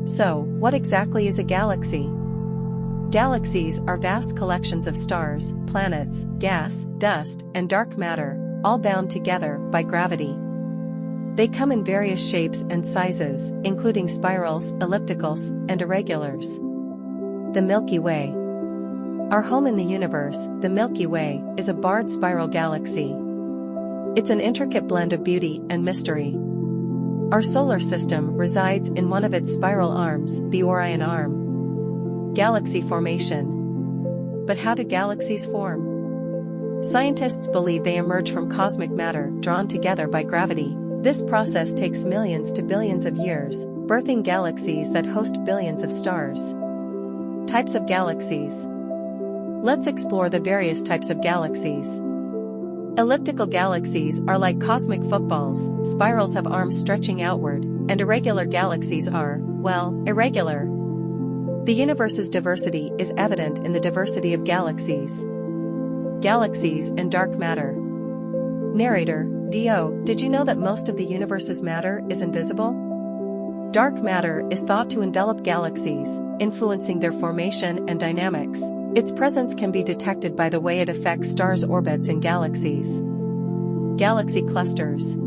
So, what exactly is a galaxy? Galaxies are vast collections of stars, planets, gas, dust, and dark matter, all bound together by gravity. They come in various shapes and sizes, including spirals, ellipticals, and irregulars. The Milky Way. Our home in the universe, the Milky Way, is a barred spiral galaxy. It's an intricate blend of beauty and mystery. Our solar system resides in one of its spiral arms, the Orion Arm. Galaxy formation. But how do galaxies form? Scientists believe they emerge from cosmic matter drawn together by gravity. This process takes millions to billions of years, birthing galaxies that host billions of stars. Types of galaxies. Let's explore the various types of galaxies. Elliptical galaxies are like cosmic footballs, spirals have arms stretching outward, and irregular galaxies are, well, irregular. The universe's diversity is evident in the diversity of galaxies. Galaxies and dark matter. Narrator, D.O., did you know that most of the universe's matter is invisible? Dark matter is thought to envelop galaxies, influencing their formation and dynamics. Its presence can be detected by the way it affects stars' orbits in galaxies. Galaxy clusters.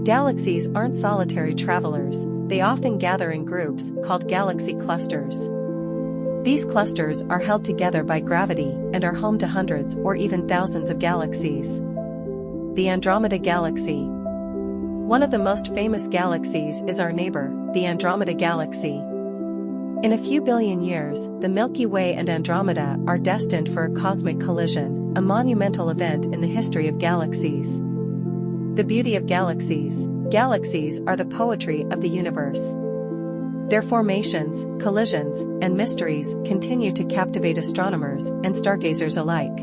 Galaxies aren't solitary travelers, they often gather in groups, called galaxy clusters. These clusters are held together by gravity and are home to hundreds or even thousands of galaxies. The Andromeda Galaxy. One of the most famous galaxies is our neighbor, the Andromeda Galaxy. In a few billion years, the Milky Way and Andromeda are destined for a cosmic collision, a monumental event in the history of galaxies. The beauty of galaxies. Galaxies are the poetry of the universe. Their formations, collisions, and mysteries continue to captivate astronomers and stargazers alike.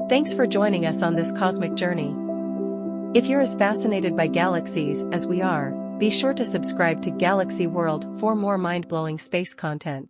Thanks for joining us on this cosmic journey. If you're as fascinated by galaxies as we are, be sure to subscribe to Galaxy World for more mind-blowing space content.